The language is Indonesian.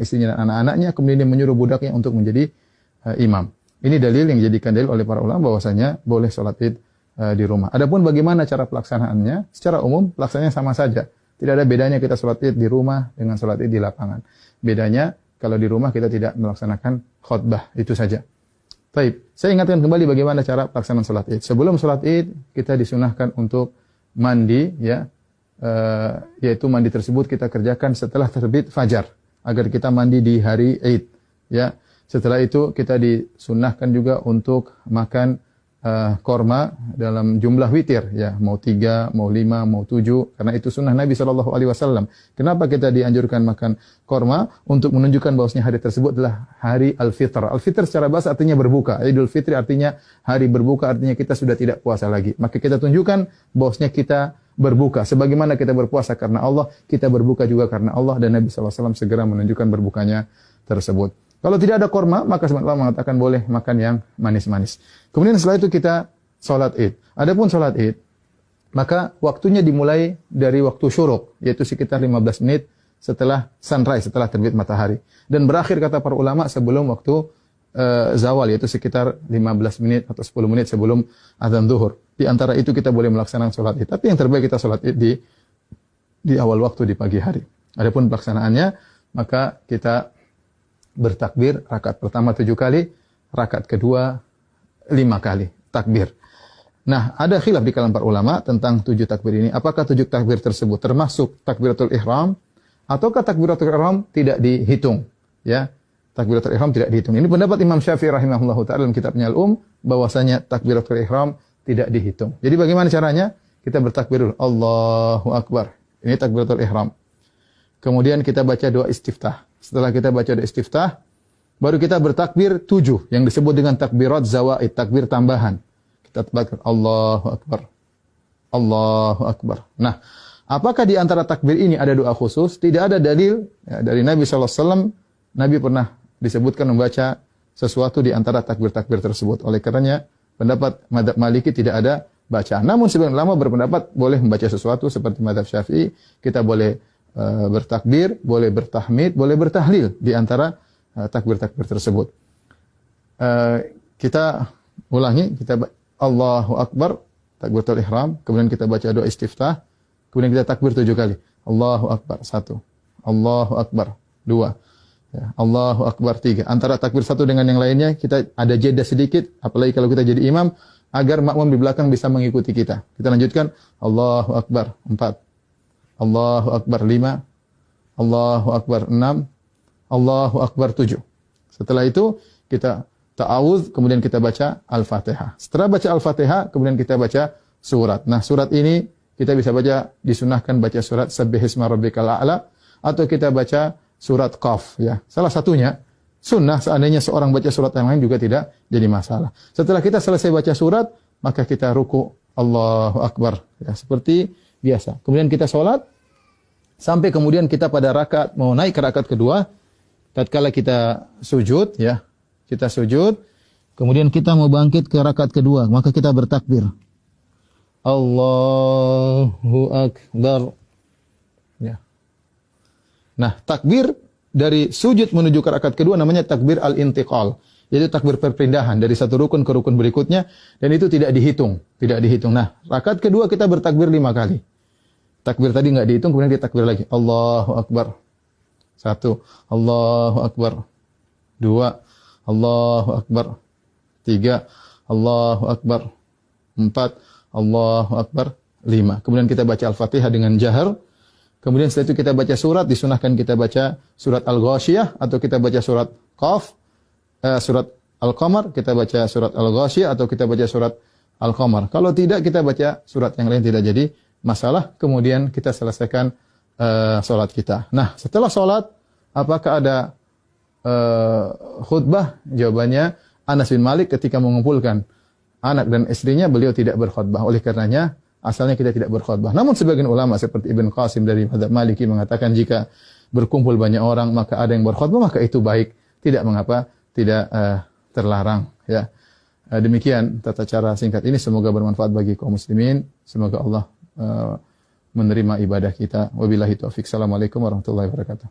istrinya dan anak-anaknya, kemudian dia menyuruh budaknya untuk menjadi imam. Ini dalil yang dijadikan dalil oleh para ulama bahwasanya boleh sholat id di rumah. Adapun bagaimana cara pelaksanaannya, secara umum pelaksanaannya sama saja. Tidak ada bedanya kita sholat id di rumah dengan sholat id di lapangan. Bedanya kalau di rumah kita tidak melaksanakan khutbah, itu saja. Baik, saya ingatkan kembali bagaimana cara pelaksanaan sholat id. Sebelum sholat id kita disunahkan untuk mandi, ya, yaitu mandi tersebut kita kerjakan setelah terbit fajar, agar kita mandi di hari Id, ya. Setelah itu kita disunnahkan juga untuk makan korma dalam jumlah witir, ya, mau 3, mau 5, mau 7, karena itu sunnah Nabi SAW. Kenapa kita dianjurkan makan korma? Untuk menunjukkan bahwasanya hari tersebut adalah hari Al-Fitr. Al-Fitr secara bahasa artinya berbuka. Idul Fitri artinya hari berbuka, artinya kita sudah tidak puasa lagi. Maka kita tunjukkan bahwasanya kita berbuka. Sebagaimana kita berpuasa karena Allah, kita berbuka juga karena Allah, dan Nabi SAW segera menunjukkan berbukanya tersebut. Kalau tidak ada korma, maka sebenarnya Allah mengatakan boleh makan yang manis-manis. Kemudian setelah itu kita sholat id. Adapun sholat id, maka waktunya dimulai dari waktu syuruk, yaitu sekitar 15 menit setelah sunrise, setelah terbit matahari. Dan berakhir kata para ulama sebelum waktu zawal, yaitu sekitar 15 menit atau 10 menit sebelum azan zuhur. Di antara itu kita boleh melaksanakan sholat id. Tapi yang terbaik kita sholat id di awal waktu di pagi hari. Adapun pelaksanaannya, maka kita bertakbir rakaat pertama 7 kali, rakaat kedua 5 kali takbir. Nah, ada khilaf di kalangan para ulama tentang 7 takbir ini. Apakah 7 takbir tersebut termasuk takbiratul ihram ataukah takbiratul ihram tidak dihitung, ya? Takbiratul ihram tidak dihitung. Ini pendapat Imam Syafi'i rahimahullahu taala dalam kitabnya Al-Um, bahwasanya takbiratul ihram tidak dihitung. Jadi bagaimana caranya? Kita bertakbir dulu, Allahu Akbar. Ini takbiratul ihram. Kemudian kita baca doa istiftah. Setelah kita baca doa istiftah, baru kita bertakbir 7 yang disebut dengan takbirat zawaid, takbir tambahan. Kita takbir Allahu Akbar. Allahu Akbar. Nah, apakah di antara takbir ini ada doa khusus? Tidak ada dalil, ya, dari Nabi SAW. Nabi pernah disebutkan membaca sesuatu di antara takbir-takbir tersebut. Oleh karenanya, pendapat mazhab Maliki tidak ada bacaan. Namun sebagian ulama berpendapat boleh membaca sesuatu seperti mazhab Syafi'i. Kita boleh bertakbir, boleh bertahmid, boleh bertahlil di antara takbir-takbir tersebut. Kita ulangi, kita Allahu Akbar, takbiratul ihram, kemudian kita baca doa istiftah, kemudian kita takbir 7 kali. Allahu Akbar 1, Allahu Akbar 2, ya, Allahu Akbar 3. Antara takbir satu dengan yang lainnya kita ada jeda sedikit, apalagi kalau kita jadi imam, agar makmum di belakang bisa mengikuti kita. Kita lanjutkan Allahu Akbar 4, Allahu Akbar 5, Allahu Akbar 6, Allahu Akbar 7. Setelah itu kita ta'awudz, kemudian kita baca Al-Fatihah. Setelah baca Al-Fatihah, kemudian kita baca surat. Nah, surat ini kita bisa baca, disunahkan baca surat Sabbihisma Rabbikal A'la, atau kita baca surat Qaf, ya. Salah satunya sunnah, seandainya seorang baca surat yang lain juga tidak jadi masalah. Setelah kita selesai baca surat, maka kita ruku, Allahu Akbar, ya, seperti biasa. Kemudian kita sholat, sampai kemudian kita pada rakaat, mau naik ke rakaat kedua, tatkala kita sujud, ya, kita sujud, kemudian kita mau bangkit ke rakaat kedua, maka kita bertakbir. Allahu Akbar. Ya. Nah, takbir dari sujud menuju ke rakaat kedua namanya takbir al-intiqal. Yaitu takbir perpindahan dari satu rukun ke rukun berikutnya, dan itu tidak dihitung, tidak dihitung. Nah, rakaat kedua kita bertakbir 5 kali. Takbir tadi enggak dihitung, kemudian kita takbir lagi. Allahu Akbar. 1, Allahu Akbar. 2, Allahu Akbar. 3, Allahu Akbar. 4, Allahu Akbar. 5. Kemudian kita baca Al-Fatihah dengan jahar. Kemudian setelah itu kita baca surat, disunahkan kita baca surat Al-Ghasyiyah, atau kita baca surat Qaf, surat Al-Qamar, kita baca surat Al-Ghasyiyah, atau kita baca surat Al-Qamar. Kalau tidak, kita baca surat yang lain, tidak jadi masalah. Kemudian kita selesaikan sholat kita. Nah, setelah sholat, apakah ada khutbah? Jawabannya, Anas bin Malik ketika mengumpulkan anak dan istrinya, beliau tidak berkhutbah. Oleh karenanya, asalnya kita tidak berkhutbah. Namun sebagian ulama seperti Ibn Qasim dari mazhab Maliki mengatakan jika berkumpul banyak orang, maka ada yang berkhutbah, maka itu baik. Tidak mengapa, tidak terlarang. Ya. Demikian tata cara singkat ini, semoga bermanfaat bagi kaum muslimin. Semoga Allah menerima ibadah kita. Wabillahi taufiq. Assalamualaikum warahmatullahi wabarakatuh.